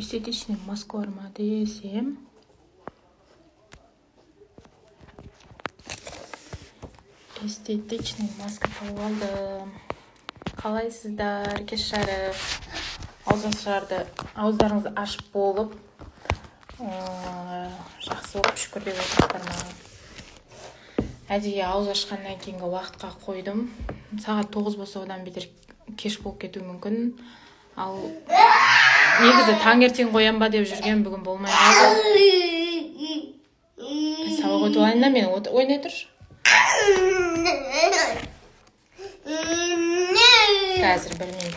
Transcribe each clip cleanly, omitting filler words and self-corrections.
эстетичный маска бар ма десем, эстетичный маска тауып алдым. Қалайсыздар? Кеш жарық. Ауыздарыңызды ашып болып, жақсы болып шүкір деп отырсыздар ма? Әдейі ауыз ашқаннан кейінгі уақытқа қойдым. Сағат 9 болса одан бетер кеш болып кетуі мүмкін. Ал негізі таңертең қоям ба деп жүрген, бүгін болмай қалды. Сабақ өтіп алайын да, мен ойнай тұршы. Қазір білмеймін.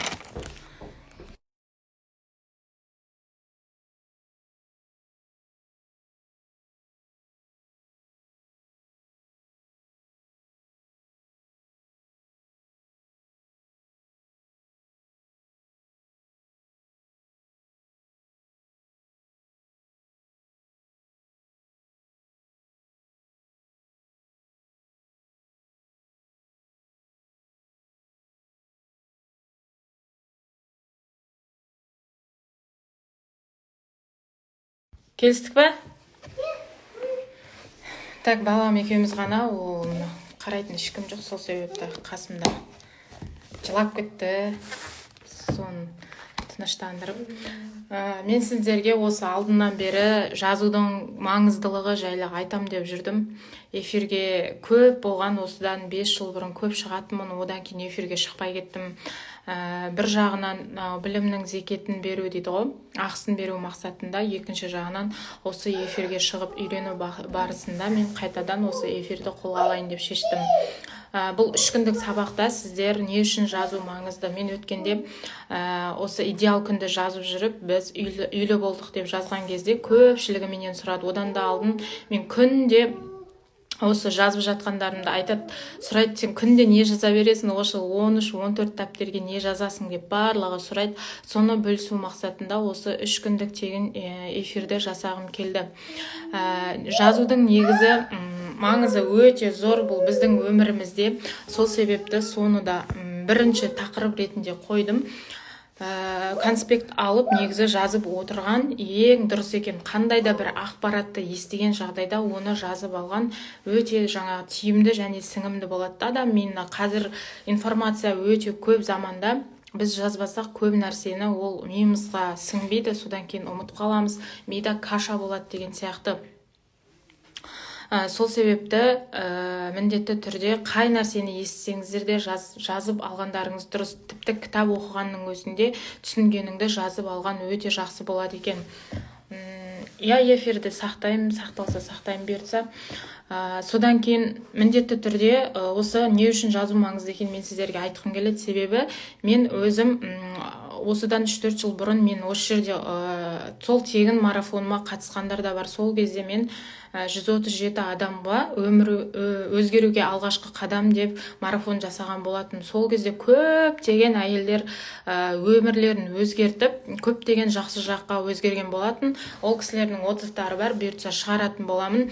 Келістік па? Так, балам екеуміз ғана, ол қарайтын ешкім жоқ, сол себепті қасымда жылап кетті. Соны тыныштандырып. Мен сіздерге осы алдынан бері жазудың маңыздылығы жайлы айтам деп жүрдім. Эфирге көп болған, осыдан 5 жыл бұрын көп шығатынмын, одан кейін эфирге шықпай кеттім. Бір жағынан білімнің зекетін беру дейді ғой, ақысын беру мақсатында, екінші жағынан осы эфирге шығып үйрену барысында мен қайтадан осы эфирді қолға алайын деп шештім. Бұл 3 күндік сабақта сіздер не үшін жазу маңызды? Мен өткенде осы идеал күнді жазып жүріп, біз үйлі болдық деп жазған кезде көпшілігі менен сұрады. Одан да алдын мен күнде осы жазып жатқандарымды айтады, сұрайды, сен күнде не жаза бересің, осы 13-14 дәптерге не жазасың деп барлығы сұрайды. Соны бөлісу мақсатында осы 3 күндік тегін эфирді жасағым келді. Жазудың негізі маңызы өте зор, бұл біздің өмірімізде. Сол себепті соны да бірінші тақырып ретінде қойдым. Конспект алып, негізі жазып отырған ең дұрыс екен. Қандай да бір ақпаратты естіген жағдайда оны жазып алған өте жаңа тиімді және сіңімді болады. Адам мені қазір информация өте көп заманда, біз жазбасақ көп нәрсені ол миымызға сіңбейді, содан кейін ұмытып қаламыз, мида каша болады деген сияқты. Сол себепті міндетті түрде қай нәрсені естісеңіздер де жазып алғандарыңыз дұрыс. Тіпті кітап оқығанның өзінде түсінгеніңді жазып алған өте жақсы болады екен. Эфирді сақтаймын, сақталса сақтаймын берді. Содан кейін міндетті түрде осы не үшін жазу маңызды екен мен сіздерге айтқым келеді. Себебі мен өзім осыдан 3-4 жыл бұрын мен осы жерде сол тегін марафоныма қатысқандар да бар. Сол кезде мен 137 адамға өмірі өзгеруге алғашқы қадам деп марафон жасаған болатын. Сол кезде көптеген әйелдер өмірлерін өзгертіп, көптеген жақсы жаққа өзгерген болатын. Ол кісілердің отзывтары бар, бұйыртса шығаратын боламын.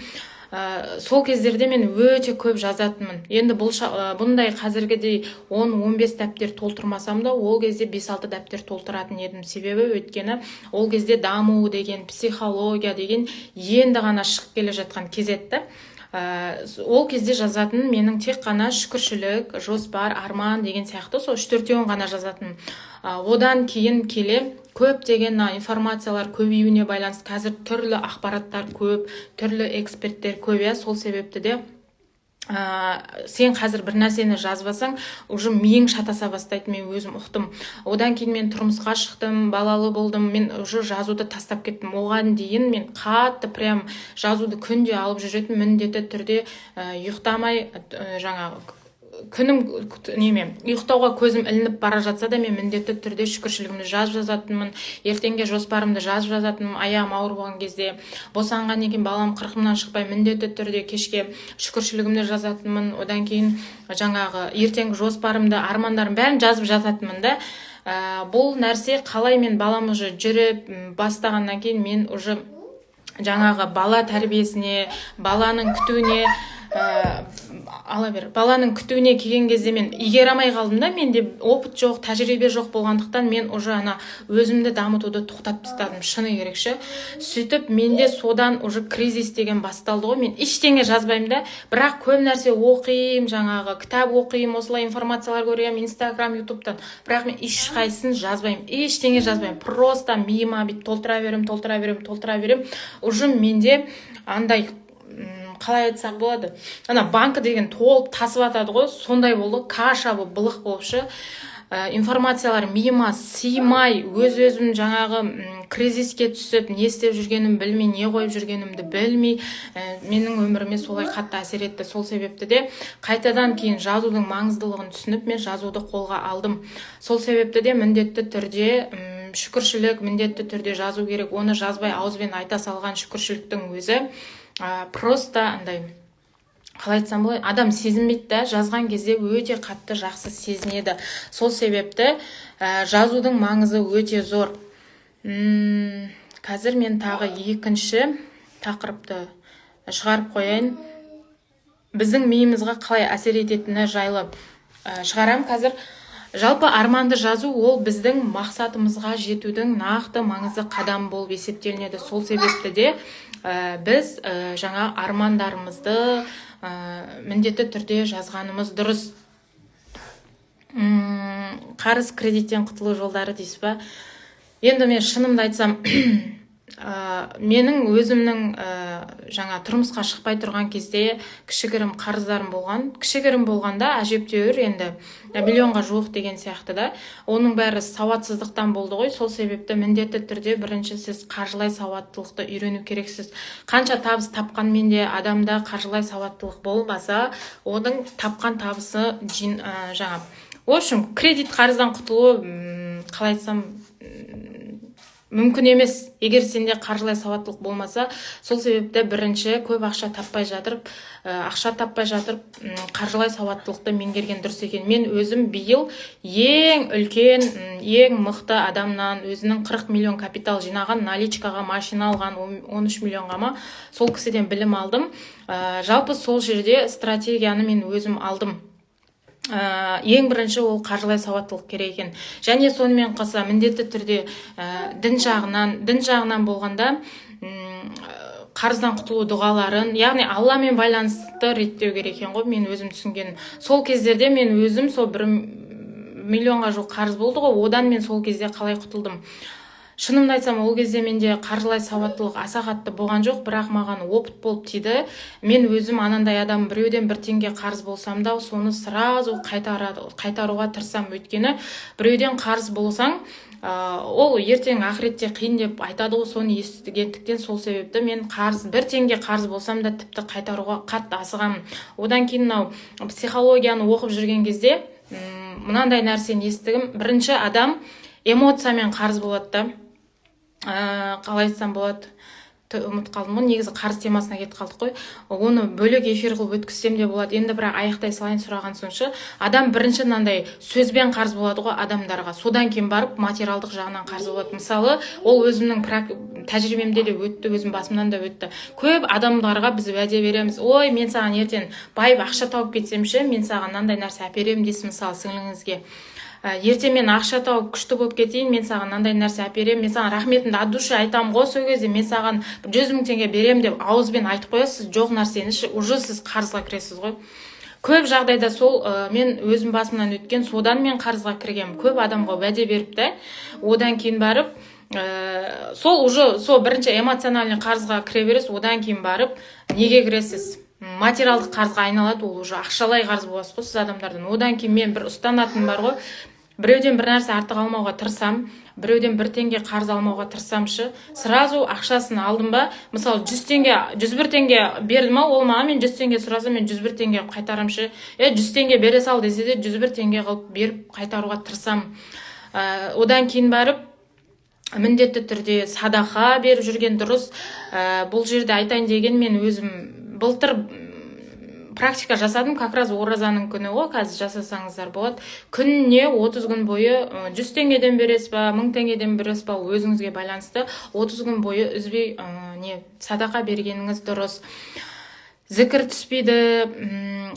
Сол кездерде мен өте көп жазатынмын. Енді бұндай қазіргідей 10-15 дәптер толтырмасам да, ол кезде 5-6 дәптер толтыратын едім. Себебі өткені ол кезде даму деген, психология деген енді ғана шығып келе жатқан кез еді. Ол кезде жазатын менің тек қана шүкіршілік, жоспар, арман деген сияқты сол 3-4 ғана жазатын. Одан кейін келе көптеген информациялар көбеюіне байланысты қазір түрлі ақпараттар көп, түрлі эксперттер көп. Сол себепті де сен қазір бір нәрсені жазбасаң, уже миың шатаса бастайды, мен өзім ұқтым. Одан кейін мен тұрмысқа шықтым, балалы болдым, мен уже жазуды тастап кеттім. Оған дейін мен қатты прям жазуды күнде алып жүретін, міндетті түрде ұйықтамай күнім ұйықтауға көзім ілініп бара жатса да мен міндетті түрде шүкіршілігімді жазып жазатынмын, ертеңге жоспарымды жазып жазатынмын. Аяғым ауыр болған кезде, босанған екен балам 40-мнан шықпай міндетті түрде кешке шүкіршілігімді жазатынмын. Одан кейін ертеңгі жоспарымды, армандарым бәрін жазып жазатынмын да. Бұл нәрсе қалай мен балам уже жүріп бастағаннан кейін мен уже бала тәрбиесіне, баланың күтуіне ала бер. Баланың күтуіне келген кезде мен игере алмай қалдым да, менде опыт жоқ, тәжірибе жоқ болғандықтан мен уже өзімді дамытуды тоқтатып тастадым, шыны керекші. Сөйтіп менде содан уже кризис деген басталды ғой. Мен ештеңе жазбаймын да, бірақ көп нәрсе оқимын, жаңағы кітап оқимын, осылай информациялар көремін, Инстаграм, Ютубтан. Бірақ мен ешқайсысын жазбаймын, ештеңе жазбаймын. Просто миыма бүйтіп толтыра беремін. Уже менде андай, қалай айтсам болады, банкі деген толып тасып атады ғой, сондай болды, каша болып, былық болыпшы. Информациялар миыма сыймай, өзім жаңағы кризиске түсіп, не істеп жүргенімді білмей, не қойып жүргенімді білмей, менің өміріме солай қатты әсер етті. Сол себепті де қайтадан кейін жазудың маңыздылығын түсініп, мен жазуды қолға алдым. Сол себепті де міндетті түрде шүкіршілік, міндетті түрде жазу керек. Оны жазбай ауызбен айта салған шүкіршіліктің өзі просто андай, қалай айтсам болады, адам сезінбейді да, жазған кезде өте қатты жақсы сезінеді. Сол себепті жазудың маңызы өте зор. Қазір мен тағы екінші тақырыпты шығарып қояйын. Біздің миымызға қалай әсер ететіні жайлы шығарам қазір. Жалпы арманды жазу ол біздің мақсатымызға жетудің нақты маңызды қадам болып есептелінеді. Сол себепті де біз жаңа армандарымызды міндетті түрде жазғанымыз дұрыс. Қарыз, кредиттен құтылу жолдары дейсіз ба? Енді мен шынымды айтсам, менің өзімнің жаңа тұрмысқа шықпай тұрған кезде кішігірім қарыздарым болған. Кішігірім болғанда әжептәуір, енді миллионға жуық деген сияқты да. Оның бәрі сауатсыздықтан болды ғой. Сол себепті міндетті түрде бірінші сіз қаржылай сауаттылықты үйрену керексіз. Қанша табыс тапқанмен де адамда қаржылай сауаттылық болмаса, оның тапқан табысы жаңа. В общем, кредит, қарыздан құтылу, қалай айтсам, мүмкін емес, егер сенде қаржылай сауаттылық болмаса. Сол себепті бірінші көп ақша таппай жатырып, қаржылай сауаттылықты меңгерген дұрыс екен. Мен өзім биыл ең үлкен, ең мықты адамнан, өзінің 40 миллион капитал жинаған, наличкаға машина алған, 13 миллионға ма, сол кісіден білім алдым. Жалпы сол жерде стратегияны мен өзім алдым. Ең бірінші ол қаржылай сауаттылық керек екен. Және сонымен қоса міндетті түрде дін жағынан болғанда қарыздан құтылу дұғаларын, яғни Алламен байланысты реттеу керек екен ғой, мен өзім түсінгенім. Сол кездерде мен өзім сол 1 миллионға жуық қарыз болды ғой, одан мен сол кезде қалай құтылдым. Шынымды айтсам, ол кезде менде қаржылай сауаттылық аса қатты болған жоқ, бірақ маған опыт болып тиді. Мен өзім анандай адам, біреуден 1 теңге қарыз болсам да, соны сразу қайтаруға тырысам. Өйткені біреуден қарыз болсаң, ол ертең ақыретте қиын деп айтады ғой, соны естігендіктен сол себепті мен 1 теңге қарыз болсам да тіпті қайтаруға қатты асығамын. Одан кейін психологияны оқып жүрген кезде мынандай нәрсені естігім. Бірінші адам эмоциямен қарыз болады да. Қалай айтсам болады, ұмыт қалдым ғой, негізі қарыз темасына кетіп қалдық қой. Оны бөлек эфир қылып өткізсем де болады. Енді бірақ аяқтай салайын сұраған сонша. Адам бірінші мынандай сөзбен қарыз болады ғой адамдарға. Содан кейін барып материалдық жағынан қарыз болады. Мысалы, ол өзімнің тәжірибемде де өтті, өзім басымнан да өтті. Көп адамдарға біз уәде береміз. Ой, мен саған ертең байып ақша тауып кетсемші, мен саған мынандай нәрсе әперемін дейсіз, мысалы, сіңліңізге. Ертең мен ақша тауып күшті болып кетейін, мен саған мынандай нәрсе әперемін, мен саған рахметімді от души айтамын ғой, сол кезде мен саған 100 000 теңге беремін деп ауызбен айтып қоясыз, жоқ нәрсені уже сіз қарызға кіресіз ғой. Көп жағдайда сол мен өзім басымнан өткен, содан мен қарызға кіргенмін. Көп адамға уәде беріпті, одан кейін барып сол бірінші эмоциональный қарызға кіре бересіз, одан кейін барып неге кіресіз? Материалдық қарызға айналады, ол уже ақшалай қарыз боласыз ғой сіз адамдардан. Одан кейін мен бір ұстанатын бар ғой, біреуден бір нәрсе артық алмауға тырысам, біреуден 1 теңге қарыз алмауға тырысамшы, сразу ақшасын алдым ба, мысалы 101 теңге бердім ма, ол маған мен 100 теңге сұраса, мен 101 теңге қайтарамшы. 100 теңге бере сал десе де 101 теңге қылып беріп қайтаруға тырысам. Одан кейін барып міндетті түрде садақа беріп жүрген дұрыс. Бұл жерде айтайын деген, мен өзім былтыр практика жасадым, как раз оразаның күні ғой, қазір жасасаңыздар болады. Күніне 30 күн бойы 100 теңгеден бересіз ба, 1000 теңгеден бересіз ба, өзіңізге байланысты 30 күн бойы үзбей садақа бергеніңіз дұрыс. Зікір түспейді,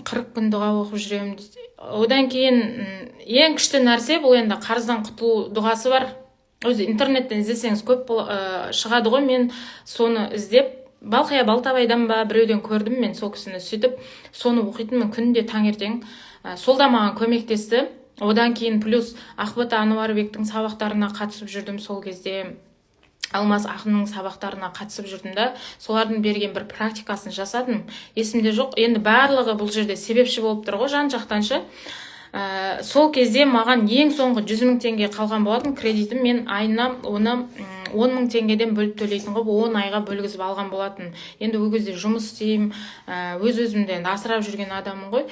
40 күн дұға оқып жүремін. Одан кейін ең күшті нәрсе бұл енді қарыздан құтылу дұғасы бар. Өзі интернеттен іздесеңіз көп шығады ғой. Мен соны іздеп Балқия Балтабайдан ба біреуден көрдім, мен сол кісіні, сөйтіп соны оқитынмын күнде таңертең. Сол да маған көмектесті. Одан кейін плюс Ақбота Ануарбектің сабақтарына қатысып жүрдім сол кезде. Алмас ақынның сабақтарына қатысып жүрдім да, солардың берген бір практикасын жасадым. Есімде жоқ. Енді барлығы бұл жерде себепші болып тұр ғой, жан-жақтаншы. Сол кезде маған ең соңғы 100 000 теңге қалған болатын кредитім. Мен айына оны 10 000 теңгеден бөліп төлейтін ғой, 10 айға бөлгізіп алған болатын. Енді ол кезде жұмыс істеймін, өз-өзімді асырап жүрген адаммын ғой.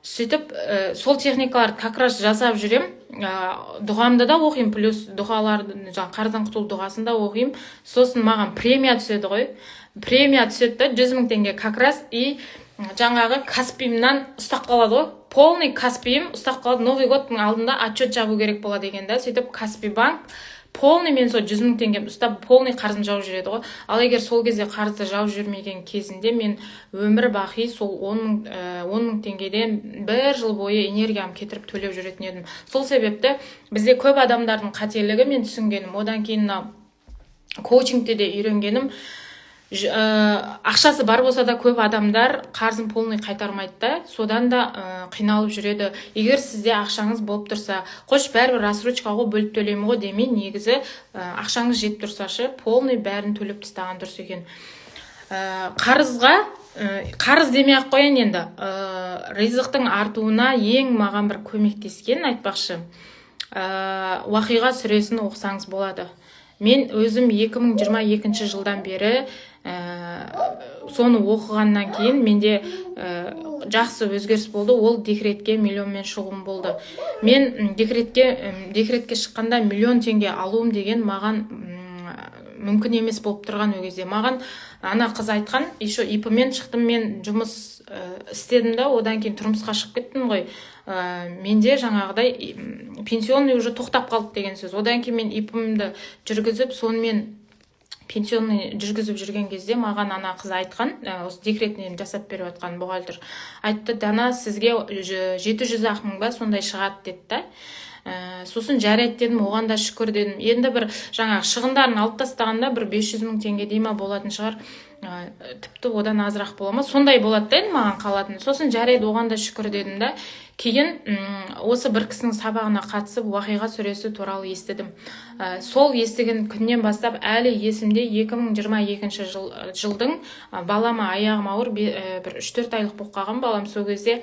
Сөйтіп, сол техникалар как раз жасап жүрем. Дұғамды да оқимын, плюс дұғаларды, қарыздан құтылу дұғасын да оқимын. Сосын маған премия түседі ғой. Премия түседі да 100 000 теңге как раз, и жаңағы Каспиімнан ұстап қалады ғой. Полный Каспиім ұстап қалады. Новый годтың алдында отчет жабу керек болады деген да. Сөйтіп Каспий банк полный, мен сол 100 000 теңгем ұстап полный қарызым жауып жүреді ғой. Ал егер сол кезде қарызды жауып жүрмеген кезінде мен өмір бақи сол 10 000 теңгеден бір жыл бойы энергиям кетіріп төлеп жүретін едім. Сол себепті бізде көп адамдардың қателігі мен түсінгенім. Одан кейін коучингте де үйренгенім, ақшасы бар болса да көп адамдар қарызын полный қайтармайды да, содан да қиналып жүреді. Егер сізде ақшаңыз болып тұрса, қош бәрібір рассрочка ғой, бөліп төлеймін ғой демей, негізі ақшаңыз жетіп тұрсашы, полный бәрін төлеп тастаған дұрыс екен. Қарыз демей ақ қояйын енді. Ризықтың артуына ең маған бір көмектескен айтпақшы. Уақиға сүресін оқысаңыз болады. Мен өзім 2022 жылдан бері соны оқығаннан кейін менде жақсы өзгеріс болды. Ол декретке миллионмен шығуым болды. Мен декретке шыққанда 1 000 000 теңге алуым деген маған мүмкін емес болып тұрған ол кезде. Маған ана қыз айтқан, еще ИП-мен шықтым, мен жұмыс істедім да, одан кейін тұрмысқа шығып кеттім ғой. Менде жаңағыдай пенсионный уже тоқтап қалды деген сөз. Одан кейін мен ИП-мді жүргізіп, сонымен пенсионный жүргізіп жүрген кезде маған ана қыз айтқан, осы декретінен жасап беріп атқан бухгалтер айтты, Дана, сізге 700-ақ мың ба сондай шығады деді да. Сосын жарайды дедім, оған да шүкір дедім. Енді бір жаңағы шығындарын алып тастағанда бір 500 000 теңге дейма болатын шығар. Тіпті одан азырақ бола ма? Сондай болады да енді маған қалатын. Сосын жарайды, оған да шүкір дедім да. Кейін осы бір кісінің сабағына қатысып Уақиға сүресі туралы естідім. Сол естіген күннен бастап әлі есімде 2022 жылдың балама аяғым ауыр, бір 3-4 айлық болып қалған балам. Сол кезде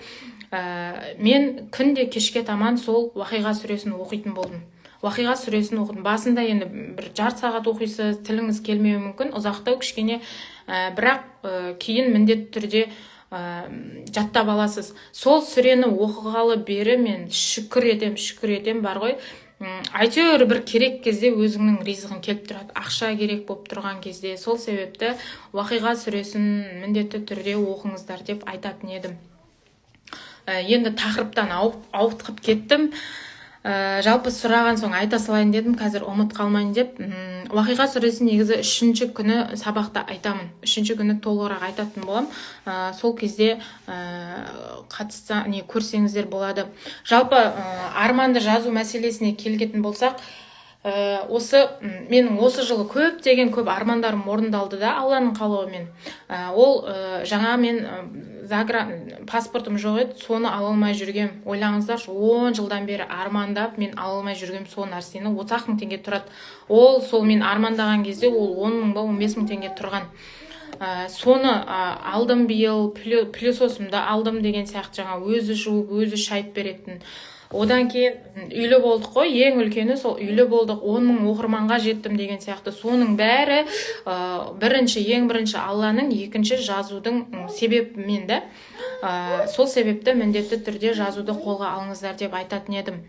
мен күнде кешке таман сол Уақиға сүресін оқитын болдым. Уақиға сүресін оқыдым. Басында енді бір жарты сағат оқисыз, тіліңіз келмеуі мүмкін, ұзақтау кішкене, бірақ кейін міндетті түрде жаттап аласыз. Сол сүрені оқығалы бері мен шүкір етем бар ғой. Әйтеуір бір керек кезде өзіңнің ризығың келіп тұрады. Ақша керек болып тұрған кезде. Сол себепті Уақиға сүресін міндетті түрде оқыңыздар деп айтатын едім. Енді тақырыптан ауытқып кеттім. Жалпы сұраған соң айта салайын дедім, қазір ұмыт қалмайын деп. Уақиға сүресін негізі 3-ші күні сабақта айтамын. 3-ші күні толығырақ айтатын болам. Сол кезде қатысса, көрсеңіздер болады. Жалпы арманды жазу мәселесіне келгетін болсақ, менің осы жылы көптеген армандарым орындалды да, Алланың қалауымен. Ол жаңа мен паспортым жоқ еді, соны ала алмай жүргем. Ойлаңыздаршы, 10 жылдан бері армандап, мен ала алмай жүргем сол нәрсені. 30 000 теңге тұрады. Сол мен армандаған кезде ол 10 000 ба 15 000 теңге тұрған. Соны алдым биыл, пылесосымды алдым деген сияқты, жаңа өзі жуып, өзі шайып беретін. Одан кейін үйлі болдық қой, ең үлкені сол үйлі болдық, 10 000 оқырманға жеттім деген сияқты. Соның бәрі ең бірінші Алланың, екінші жазудың себебімен де. Сол себепті міндетті түрде жазуды қолға алыңыздар деп айтатын едім.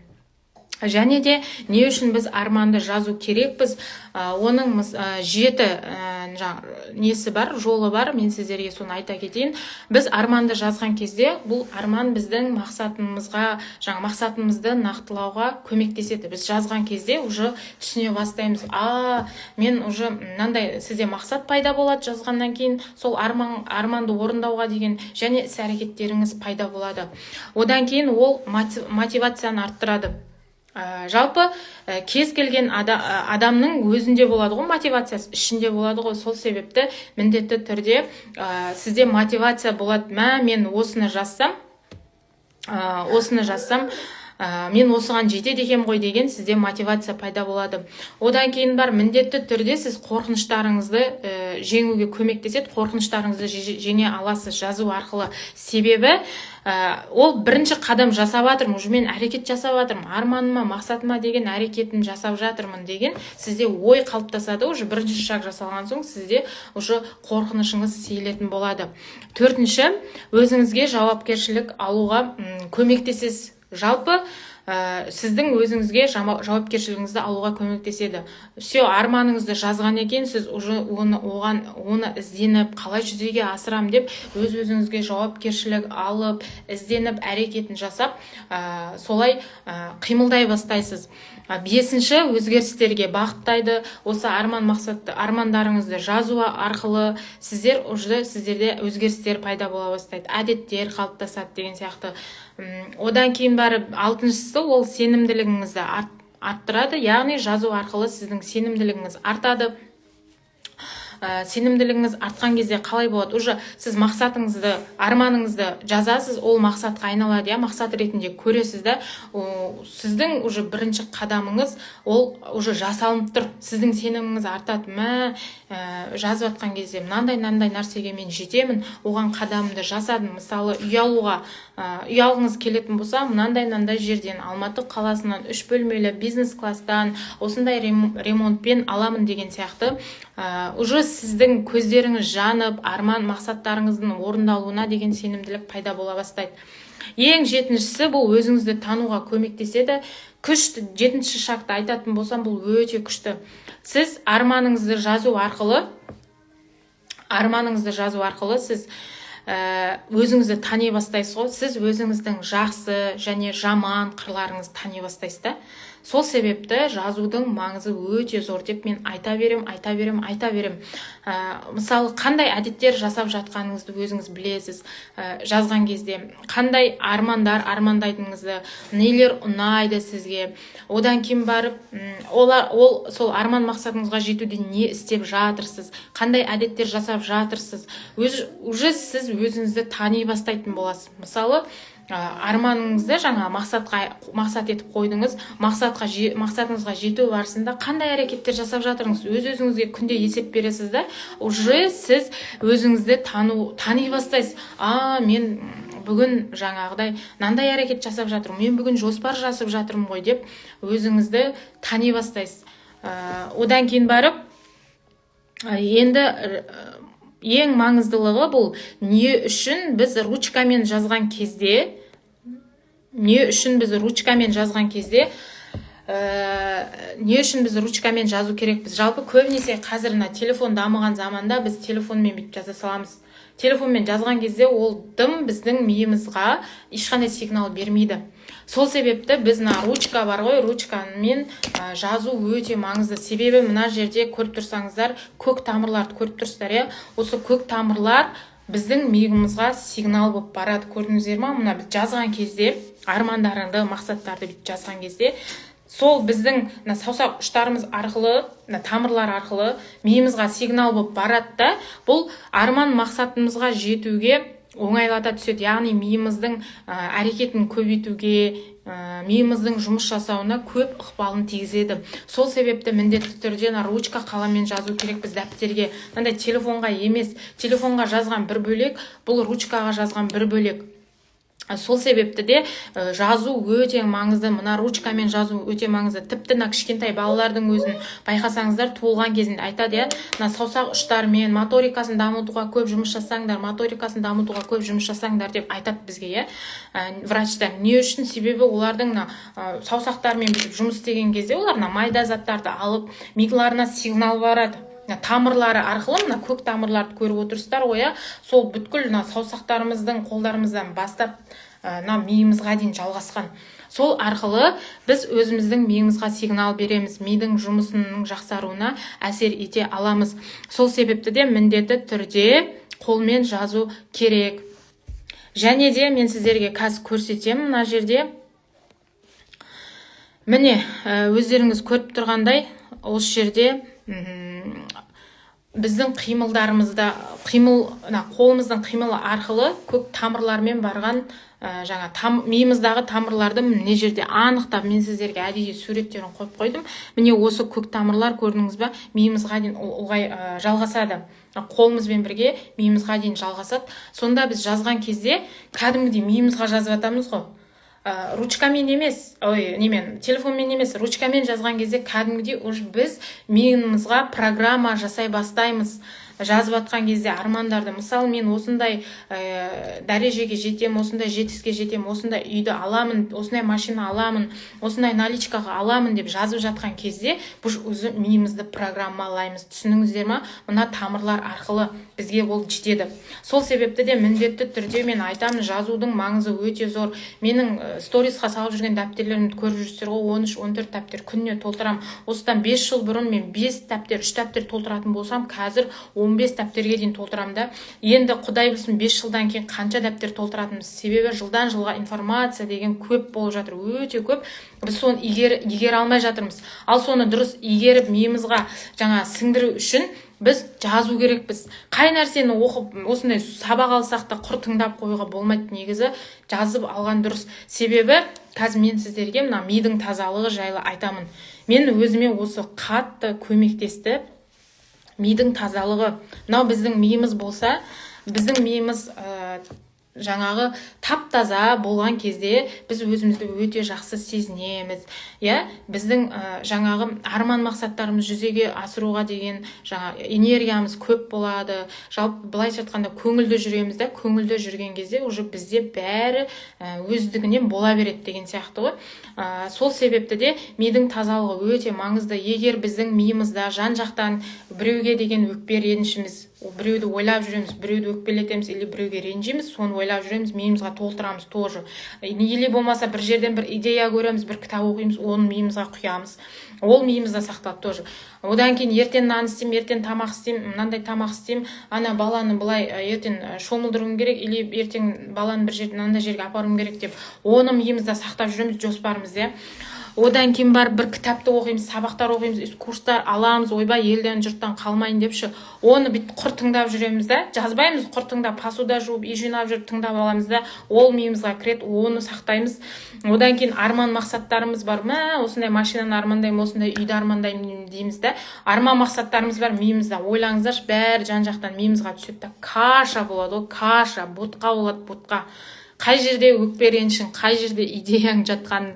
Және де не үшін біз арманды жазу керекпіз? Оның 7 несі бар, жолы бар. Мен сіздерге соны айта кетейін. Біз арманды жазған кезде, бұл арман біздің мақсатымызды нақтылауға көмектеседі. Біз жазған кезде уже түсіне бастаймыз. Мен уже мынандай, сізде мақсат пайда болады жазғаннан кейін, сол арманды орындауға деген және іс-әрекеттеріңіз пайда болады. Одан кейін ол мотивацияны арттырады. Жалпы кез келген адамның өзінде болады ғой, мотивациясы ішінде болады ғой. Сол себепті міндетті түрде сізде мотивация болады. Мен осыны жазсам, мен осыған жетеді екем ғой деген сізде мотивация пайда болады. Одан кейін бар, міндетті түрде сіз қорқыныштарыңызды жеңуге көмектеседі. Қорқыныштарыңызды жеңе аласыз жазу арқылы. Себебі ол бірінші қадам жасап жатырмын, уже мен әрекет жасап жатырмын, арманыма, мақсатыма деген әрекетін жасап жатырмын деген сізде ой қалыптасады. Уже бірінші шаг жасалған соң сізде уже қорқынышыңыз сейілетін болады. Төртінші, өзіңізге жауапкершілік алуға көмектесесіз. Жалпы сіздің өзіңізге жауапкершілігіңізді алуға көмектеседі. Все, арманыңызды жазған екен, сіз уже оны ізденіп, қалай жүзеге асырам деп өзіңізге жауапкершілік алып, ізденіп, әрекетін жасап, солай қимылдай бастайсыз. Бесінші, өзгерістерге бағыттайды. Осы армандарыңызды жазу арқылы сіздерде өзгерістер пайда бола бастайды, әдеттер қалыптасады деген сияқты. Одан кейін барып, алтыншысы, ол сенімділігіңізді арттырады. Яғни жазу арқылы сіздің сенімділігіңіз артады. Сенімділігіңіз артқан кезде қалай болады? Уже сіз мақсатыңызды, арманыңызды жазасыз, ол мақсатқа айналады. Мақсат ретінде көресіз да, сіздің уже бірінші қадамыңыз ол уже жасалынып тұр. Сіздің сеніміңіз артады. Жазып жатқан кезде мынандай нәрсеге мен жетемін, оған қадамымды жасадым. Мысалы, ұялғыңыз келетін болса, мынандай жерден, Алматы қаласынан 3 бөлмелі бизнес класстан осындай ремонтпен аламын деген сияқты. Уже сіздің көздеріңіз жанып, арман мақсаттарыңыздың орындалуына деген сенімділік пайда бола бастайды. Ең жетіншісі, бұл өзіңізді тануға көмектеседі. Күшті, жетінші шақты айтатын болсам, бұл өте күшті. Сіз арманыңызды жазу арқылы сіз өзіңізді тани бастайсыз ғой. Сіз өзіңіздің жақсы және жаман қырларыңызды тани бастайсыз да. Сол себепті жазудың маңызы өте зор деп мен айта берем. Мысалы, қандай әдеттер жасап жатқаныңызды өзіңіз білесіз. Жазған кезде қандай армандайтыныңызды, нелер ұнайды сізге. Одан кейін барып, сол арман мақсатыңызға жетуде не істеп жатырсыз, қандай әдеттер жасап жатырсыз. Уже сіз өзіңізді тани бастайтын боласыз. Мысалы, арманыңызды мақсат етіп қойдыңыз, мақсатыңызға жету барысында қандай әрекеттер жасап жатырыңыз, өзіңізге күнде есеп бересіз да, уже сіз өзіңізді тани бастайсыз. Мен бүгін мынандай әрекет жасап жатырмын, мен бүгін жоспар жасап жатырмын ғой деп өзіңізді тани бастайсыз. Одан кейін барып, енді ең маңыздылығы бұл, не үшін біз ручкамен жазған кезде, не үшін біз ручкамен жазу керекпіз? Жалпы көбінесе қазір телефон дамыған заманда біз телефонмен бүйтіп жаза саламыз. Телефонмен жазған кезде ол дым біздің миымызға ешқандай сигнал бермейді. Сол себепті біз ручка бар ғой, ручкамен жазу өте маңызды. Себебі мына жерде көріп тұрсаңыздар, көк тамырларды көріп тұрсыздар. Осы көк тамырлар біздің миымызға сигнал болып барады. Көрдіңіздер ма? Мына біз жазған кезде, армандарыңды, мақсаттарды бүйтіп жазған кезде, сол біздің саусақ ұштарымыз арқылы, тамырлар арқылы миымызға сигнал болып барады да, бұл арман мақсатымызға жетуге оңайлата түседі. Яғни миымыздың әрекетін көбейтуге, миымыздың жұмыс жасауына көп ықпалын тигізеді. Сол себепті міндетті түрде ручка, қаламмен жазу керек біз дәптерге. Телефонға емес, телефонға жазған бір бөлек, бұл ручкаға жазған бір бөлек. Сол себепті де жазу өте маңызды, мына ручкамен жазу өте маңызды. Тіпті мына кішкентай балалардың өзін байқасаңыздар, туылған кезінде айтады, мына саусақ ұштарымен моторикасын дамытуға көп жұмыс жасаңдар, моторикасын дамытуға көп жұмыс жасаңдар деп айтады бізге, врачтар. Не үшін? Себебі олардың саусақтарымен жұмыс істеген кезде олар майда заттарды алып, миғыларына сигнал барады. Тамырлары арқылы, мына көк тамырларды көріп отырсыздар ғой, сол бүткіл саусақтарымыздың, қолдарымыздан бастап миымызға дейін жалғасқан. Сол арқылы біз өзіміздің миымызға сигнал береміз, мидың жұмысының жақсаруына әсер ете аламыз. Сол себепті де міндетті түрде қолмен жазу керек. Және де мен сіздерге қазір көрсетемін мына жерде. Міне, өздеріңіз көріп тұрғандай, осы жерде біздің қимылдарымызда, қолымыздың қимылы арқылы көк тамырлармен барған миымыздағы тамырларды міне жерде анықтап, мен сіздерге әдейі суреттерін қойып қойдым. Міне осы көк тамырлар көрдіңіз ба, миымызға дейін жалғасады. Қолымызбен бірге миымызға дейін жалғасады. Сонда біз жазған кезде кәдімгідей миымызға жазып жатамыз ғой. Ручкамен емес, телефонмен емес, ручкамен жазған кезде кәдімгідей біз миымызға программа жасай бастаймыз. Жазып атқан кезде армандарды, мысалы мен осындай дәрежеге жетем, осындай жетістікке жетем, осындай үйді аламын, осындай машина аламын, осындай наличкаға аламын деп жазып жатқан кезде біз өзі миымызды программалаймыз. Түсініңіздер ма? Мына тамырлар арқылы бізге ол жетеді. Сол себепті де міндетті түрде мен айтамын, жазудың маңызы өте зор. Менің сторисқа салып жүрген дәптерлерімді көріп жүрсіздер ғой, 13-14 дәптер күніне толтырам. Осыдан 5 жыл бұрын мен 5 дәптер, 3 дәптер толтыратын болсам, қазір 15 дәптерге дейін толтырам да. Енді Құдай білсін 5 жылдан кейін қанша дәптер толтыратынымыз. Себебі жылдан жылға информация деген көп болып жатыр, өте көп. Біз соны игере алмай жатырмыз. Ал соны дұрыс игеріп миымызға сіңдіру үшін біз жазу керекпіз. Қай нәрсені оқып, осындай сабақ алсақ та құр тыңдап қоюға болмайды, негізі жазып алған дұрыс. Себебі қазір мен сіздерге мына мидың тазалығы жайлы айтамын. Мен өзіме осы қатты көмектесті. Мидың тазалығы. Мынау біздің миымыз болса, біздің миымыз тап-таза болған кезде біз өзімізді өте жақсы сезінеміз. Біздің арман мақсаттарымыз жүзеге асыруға деген энергиямыз көп болады. Жалпы былайша айтқанда көңілді жүреміз да, көңілді жүрген кезде уже бізде бәрі өздігінен бола береді деген сияқты ғой. Сол себепті де мидің тазалығы өте маңызды. Егер біздің миымызда жан-жақтан біреуге деген өкпе ренішіміз, біреуді ойлап жүреміз, біреуді өкпелетеміз, или біреуге ренжиміз, соны ойлап жүреміз, миымызға толтырамыз тоже. Или болмаса бір жерден бір идея көреміз, бір кітап оқимыз, оны миымызға құямыз. Ол миымызда сақталады тоже. Одан кейін ертең нан істеймін, ертең тамақ істеймін, мынандай тамақ істеймін, ана баланы былай ертең шомылдыруым керек, или ертең баланы бір жерден мынандай жерге апаруым керек деп, оны миымызда сақтап жүреміз, жоспарымыз. Одан кейін барып бір кітапты оқимыз, сабақтар оқимыз, курстар аламыз, ойбай елден жұрттан қалмайын депші. Оны бүйтіп құр тыңдап жүреміз да, жазбаймыз, құр тыңдап, посуда жуып, үй жинап жүріп тыңдап аламыз да, ол миымызға кіреді, оны сақтаймыз. Одан кейін арман мақсаттарымыз бар. Осындай машинаны армандаймын, осындай үйді армандаймын дейміз да. Арман мақсаттарымыз бар миымызда. Ойлаңыздаршы, бәрі жан-жақтан миымызға түседі да, каша болады, каша, ботқа болады, ботқа. Қай жерде өкпе ренішің, қай жерде идеяң жатқан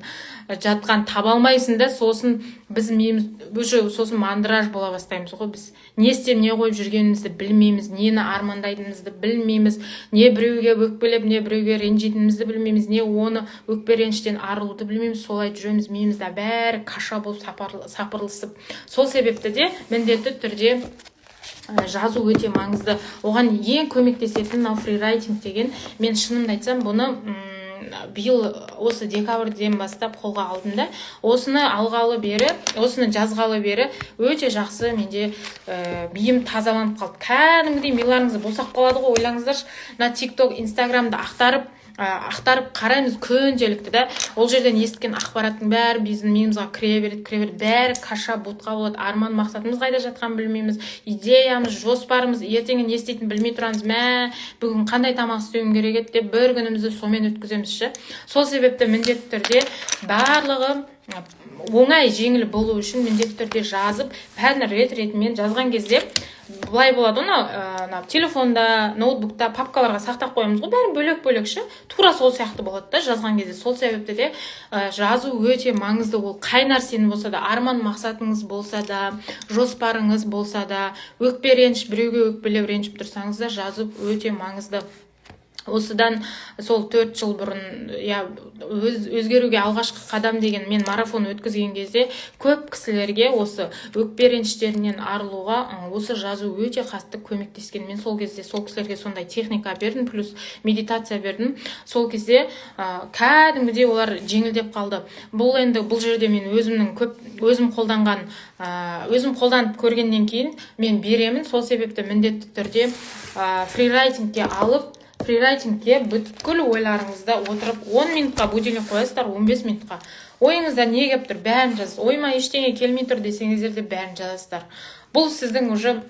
таба алмайсың да, сосын біз миымыз сосын мандраж бола бастаймыз ғой. Біз не істеп, не қойып жүргенімізді білмейміз, нені армандайтынымызды білмейміз, не біреуге өкпелеп, не біреуге ренжитінімізді білмейміз, не оны өкпе реніштен арылуды білмейміз. Солай жүреміз, миымызда бәрі каша болып сапырылысып. Сол себепті де міндетті түрде жазу өте маңызды. Оған ең көмектесетін фрирайтинг деген, мен шынымды айтсам, бұны биыл осы декабрьден бастап қолға алдым да. Осыны алғалы бері, осыны жазғалы бері өте жақсы менде миым тазаланып қалды. Кәдімгідей миларыңыз босап қалады ғой, ойлаңыздаршы. Мына TikTok, Instagram'ды ақтарып қараймыз күнделікті да. Ол жерден естіген ақпараттың бәрі біздің миымызға кіре береді, бәрі каша, ботқа болады. Арман мақсатымыз қайда жатқанын білмейміз, идеямыз, жоспарымыз, ертеңгі не істейтінін білмей тұрамыз. Бүгін қандай тамақ істеуім керек еді деп бір күнімізді сонымен өткіземіз. Сол себепті міндетті түрде барлығы оңай жеңіл болу үшін міндетті түрде жазып, бәрін ретімен жазған кезде былай болады, оны телефонда, ноутбукта, папкаларға сақтап қоямыз ғой, бәрін бөлек-бөлекші, тура сол сияқты болады да жазған кезде. Сол себепті де жазу өте маңызды. Ол қай нәрсені болса да, арман мақсатыңыз болса да, жоспарыңыз болса да, өкпе реніш, біреуге өкпелеп ренжіп тұрсаңыз да, жазып өте маңызды. Осыдан сол 4 жыл бұрын өзгеруге алғашқы қадам деген мен марафон өткізген кезде көп кісілерге осы өкпе реніштерінен арылуға осы жазу өте қатты көмектескен. Мен сол кезде сол кісілерге сондай техника бердім, плюс медитация бердім. Сол кезде кәдімгідей олар жеңілдеп қалды. Бұл жерде мен өзім қолданып көргеннен кейін мен беремін. Сол себепті міндетті түрде фрирайтингке фрирайтингке бүткіл ойларыңызда отырып 10 минутқа будильник қоясыздар, 15 минутқа. Ойыңызда не келіп тұр, бәрін жазасыз. Ойыма ештеңе келмей тұр десеңіздер де бәрін жазасыздар. Бұл сіздің уже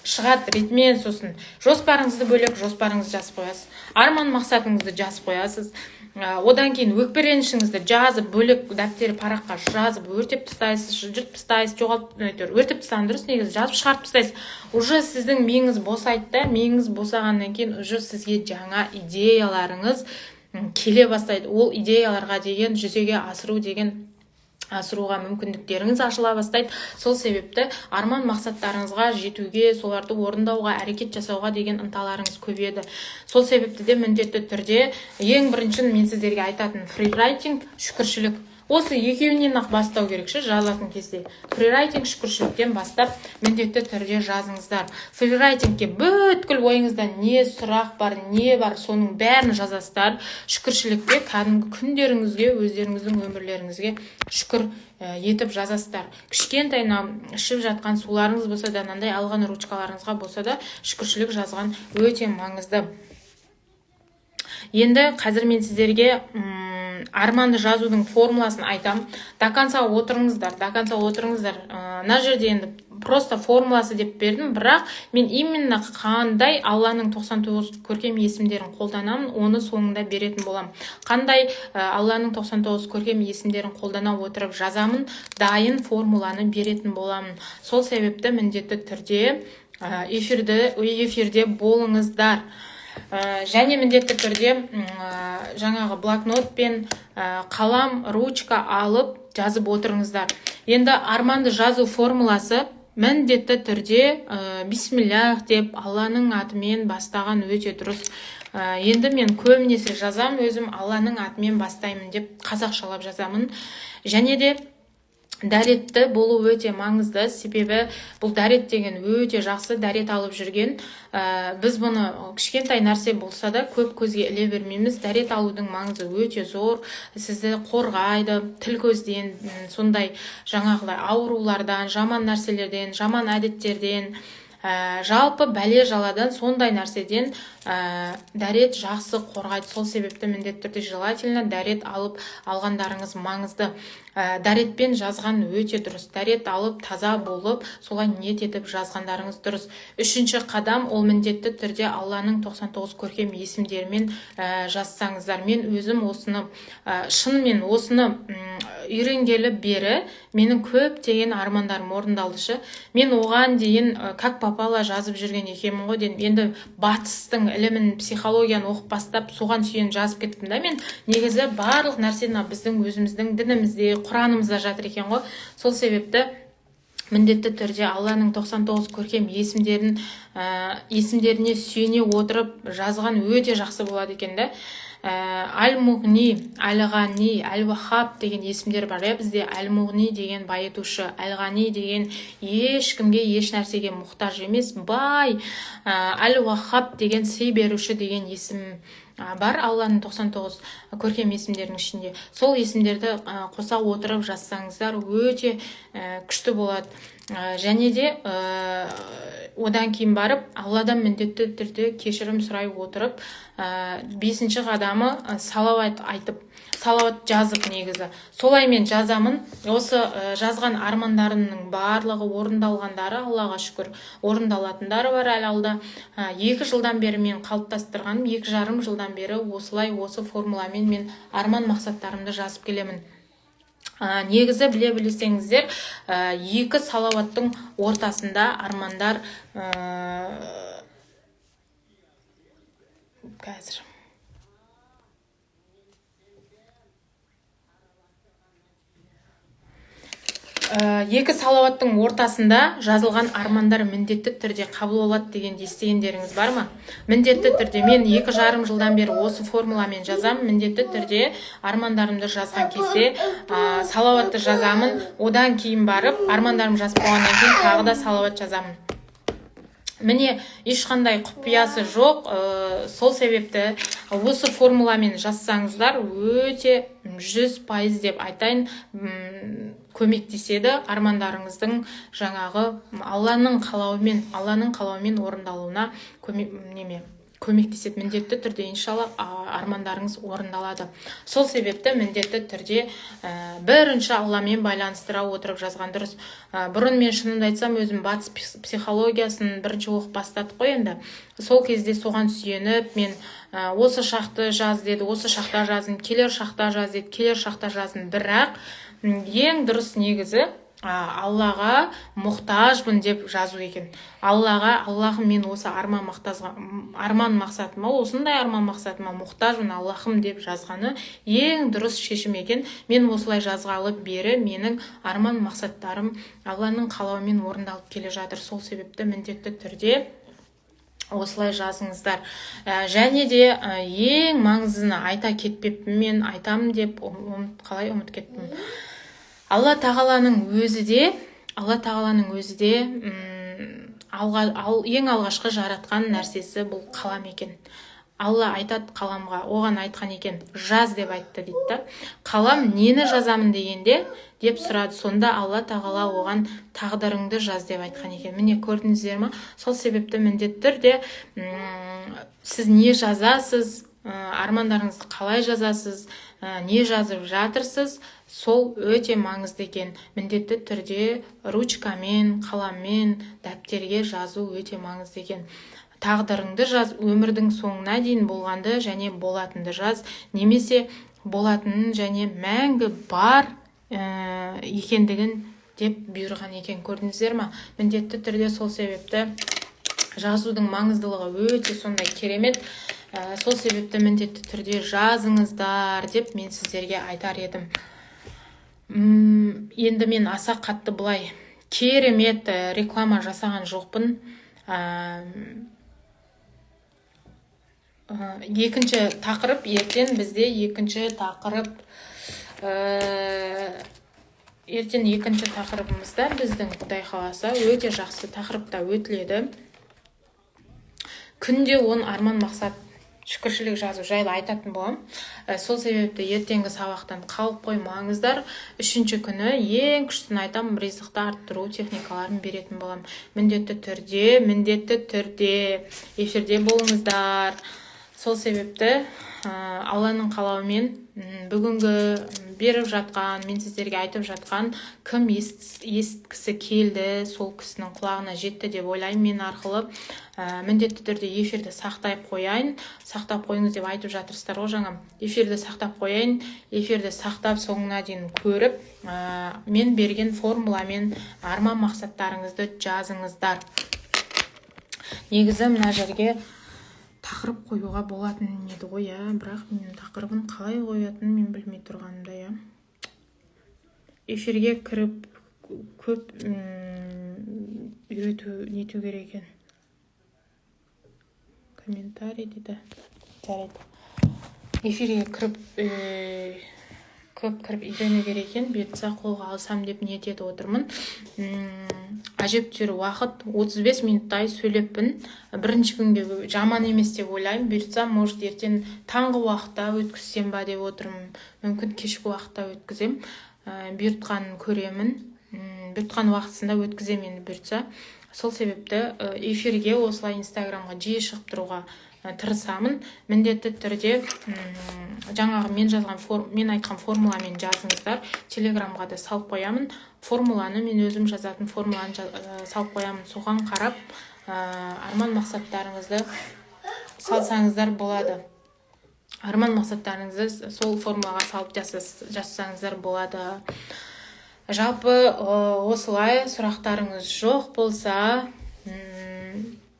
шығады ретімен, сосын жоспарыңызды бөлек жоспарыңызды жазып қоясыз. Арман мақсатыңызды жазып қоясыз. Одан кейін өкпе ренішіңізді жазып, бөлек дәптер параққа жазып, өртеп тастайсыз, жыртып тастайсыз, өртеп тастаған дұрыс, негізі жазып шығарып тастайсыз. Уже сіздің миыңыз босайды да, миыңыз босағаннан кейін уже сізге жаңа идеяларыңыз келе бастайды. Ол идеяларға деген жүзеге асыруға мүмкіндіктеріңіз ашыла бастайды. Сол себепті арман мақсаттарыңызға жетуге, соларды орындауға, әрекет жасауға деген ынталарыңыз көбейеді. Сол себепті де міндетті түрде ең бірінші мен сіздерге айтатын фрирайтинг, шүкіршілік. Осы екеуінен ақ бастау керекші жазатын кезде. Фрирайтинг, шүкіршіліктен бастап міндетті түрде жазыңыздар. Фрирайтингке бүткіл ойыңызда не сұрақ бар, не бар, соның бәрін жазасыздар. Шүкіршілікке кәдімгі күндеріңізге, өздеріңіздің өмірлеріңізге шүкір етіп жазасыздар. Кішкентайна ішіп жатқан суларыңыз болса да, мынандай алған ручкаларыңызға болса да, шүкіршілік жазған өте маңызды. Енді қазір мен сіздерге арманды жазудың формуласын айтам. До конца отырыңыздар. Мына жерде енді просто формуласы деп бердім, бірақ мен именно қандай Алланың 99 көркем есімдерін қолданамын, оны соңында беретін болам. Қандай Алланың 99 көркем есімдерін қолдана отырып жазамын, дайын формуланы беретін боламын. Сол себепті міндетті түрде эфирде болыңыздар. Және міндетті түрде жаңағы блокнот пен қалам, ручка алып жазып отырыңыздар. Енді арманды жазу формуласы міндетті түрде бисмиллах деп Алланың атымен бастаған өте дұрыс. Енді мен көбінесе жазам, өзім Алланың атымен бастаймын деп қазақшалап жазамын. Және де дәретті болу өте маңызды, себебі бұл дәрет деген өте жақсы дәрет алып жүрген. Біз бұны кішкентай нәрсе болса да көп көзге іле бермейміз. Дәрет алудың маңызы өте зор, сізді қорғайды, тіл көзден, сондай жаңағыдай аурулардан, жаман нәрселерден, жаман әдеттерден, жалпы бәле жаладан, сондай нәрседен дәрет жақсы қорғайды. Сол себепті міндетті түрде желательно дәрет алғандарыңыз маңызды. Дәретпен жазған өте дұрыс. Дәрет алып таза болып, солай ниет етіп жазғандарыңыз дұрыс. Үшінші қадам, ол міндетті түрде Алланың 99 көркем есімдерімен жазсаңыздар. Мен өзім шынымен осыны үйренгелі бері менің көптеген армандарым орындалышы. Мен оған дейін как попало жазып жүрген екенмін ғой деймін. Енді батыстың ілімін, психологияны оқып бастап, соған сүйен жазып кеттім да. Мен негізі барлық нәрсені біздің өзіміздің дінімізде, Құранымызда жатыр екен ғой. Сол себепті міндетті түрде Алланың 99 көркем есімдеріне сүйене отырып жазған өте жақсы болады екен да. Әл-Муғни, Әл-Ғани, Әл-Вахаб деген есімдер бар. Бізде Әл-Муғни деген байытушы, Әл-Ғани деген ешкімге, еш нәрсеге мұқтаж емес, бай. Әл-Вахаб деген сый беруші деген есім бар Алланың 99 көркем есімдерінің ішінде. Сол есімдерді қоса отырып жазсаңыздар өте күшті болады. Және де одан кейін барып Алладан міндетті түрде кешірім сұрай отырып, 5-ші қадамы салауат айтып, салауат жазып негізі. Солай мен жазамын. Осы жазған армандарымның барлығы орындалғандары, Аллаға шүкір, орындалатындары бар әлі алда. 2 жылдан бері мен қалыптастырғаным, 2,5 жылдан бері осылай осы формуламен мен арман мақсаттарымды жазып келемін. Негізі біле білсеңіздер, екі салауаттың ортасында армандар қазір екі салауаттың ортасында жазылған армандар міндетті түрде қабыл болады дегенді естігендеріңіз бар ма? Міндетті түрде мен 2,5 жылдан бері осы формуламен жазам. Міндетті түрде армандарымды жазған кезде салауатты жазамын. Одан кейін барып армандарым жазып болғаннан кейін тағы да салауат жазамын. Міне, ешқандай құпиясы жоқ. Сол себепті осы формуламен жазсаңыздар өте 100% деп айтайын, көмектеседі армандарыңыздың жаңағы Алланың қалауымен орындалуына көмектеседі. Міндетті түрде иншалла армандарыңыз орындалады. Сол себепті міндетті түрде бірінші Алламен байланыстыра отырып жазған дұрыс. Бұрын мен шынымды айтсам, өзім батыс психологиясын бірінші оқып бастадық қой енді. Сол кезде соған сүйеніп, мен осы шақты жаз деді, осы шақта жазын, келер шақта жаз деді, келер шақта жазын. Бірақ ең дұрыс негізі Аллаға мұқтажбын деп жазу екен. Аллахым, мен осы арман мақсатыма, осындай арман мақсатыма мұқтажбын Аллахым деп жазғаны ең дұрыс шешім екен. Мен осылай жазғалы бері менің арман мақсаттарым Алланың қалауымен орындалып келе жатыр. Сол себепті міндетті түрде осылай жазыңыздар. Және де ең маңыздыны айта кетпеппін, мен айтамын деп ұмыт кеттім. Алла тағаланың өзі де ең алғашқы жаратқан нәрсесі бұл қалам екен. Алла айтады қаламға, оған айтқан екен, жаз деп айтты дейді. Қалам нені жазамын дегенде деп сұрады. Сонда Алла тағала оған тағдырыңды жаз деп айтқан екен. Міне, көрдіңіздер ме? Сол себепті міндетті түрде сіз не жазасыз, армандарыңызды қалай жазасыз, не жазып жатырсыз, сол өте маңызды екен. Міндетті түрде ручкамен, қаламмен, дәптерге жазу өте маңызды екен. Тағдырыңды жаз, өмірдің соңына дейін болғанды және болатынды жаз, немесе болатынын және мәңгі бар екендігін деп бұйырған екен. Көрдіңіздер ме? Міндетті түрде сол себепті жазудың маңыздылығы өте сондай керемет. Сол себепті міндетті түрде жазыңыздар деп мен сіздерге айтар едім. Енді мен аса қатты бұлай керемет реклама жасаған жоқпын. Екінші тақырып, ертең бізде екінші тақырыбымызда біздің Құдай қаласа өте жақсы тақырыпта өтіледі. Күнде 10 арман мақсат шүкіршілік жазу жайлы айтатын болам. Сол себепті ертеңгі сабақтан қалып қоймаңыздар. Үшінші күні ең күштін айтам, ризықты арттыру техникаларын беретін болам. Міндетті түрде эфирде болыңыздар. Сол себепті Алланың қалауымен бүгінгі беріп жатқан, мен сіздерге айтып жатқан кім естігісі келді, сол кісінің құлағына жетті деп ойлаймын. Мен арқылы міндетті түрде эфирді сақтап қойыңыз деп айтып жатырсыздар ғой жаңа. Эфирді сақтап қояйын, эфирді сақтап соңына дейін көріп, мен берген формуламен арман мақсаттарыңызды жазыңыздар. Негізі мына жерге тақырып қоюға болатын еді ғой, бірақ мен тақырыбын қалай қоятынын мен білмей тұрғанымда. Эфирге кіріп көп нету керек екен. Комментарий дейді. Жарайды. Эфирге көп кіріп үйрену керек екен. Бұйыртса қолға алсам деп ниет етіп отырмын. Әжептәуір уақыт 35 минуттай сөйлеппін. Бірінші күнге жаман емес деп ойлаймын. Бұйыртса, может, ертең таңғы уақытта өткізсем ба деп отырмын. Мүмкін кешкі уақытта өткізем. Бұйыртқанын көремін. Бұйыртқан уақытысында өткізем енді бұйыртса. Сол себепті эфирге осылай Инстаграмға жиі шығып тұруға тырысамын. Міндетті түрде жаңағы мен айтқан формуламен жазыңыздар. Телеграмға да салып қоямын. Формуланы мен өзім жазатын формуланы салып қоямын. Соған қарап арман мақсаттарыңызды салсаңыздар болады. арман мақсаттарыңызды сол формулаға салып жазсаңыздар болады. Жалпы осылай сұрақтарыңыз жоқ болса,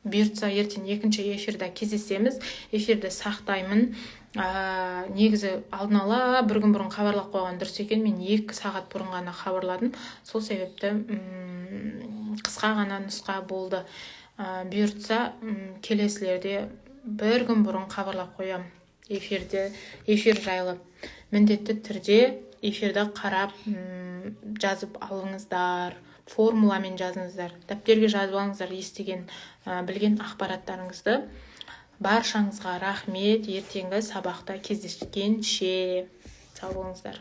бұйыртса ертең екінші эфирде кездесеміз. Эфирді сақтаймын. Негізі алдын ала бір күн бұрын хабарлап қойған дұрыс екен. Мен 2 сағат бұрын ғана хабарладым. Сол себепті қысқа ғана нұсқа болды. Бұйыртса келесілерде бір күн бұрын хабарлап қоям. Эфир жайлы міндетті түрде эфирді қарап жазып алыңыздар, формуламен жазыңыздар, дәптерге жазып алыңыздар естіген, білген ақпараттарыңызды. Баршаңызға рахмет. Ертеңгі сабақта кездескенше сау болыңыздар.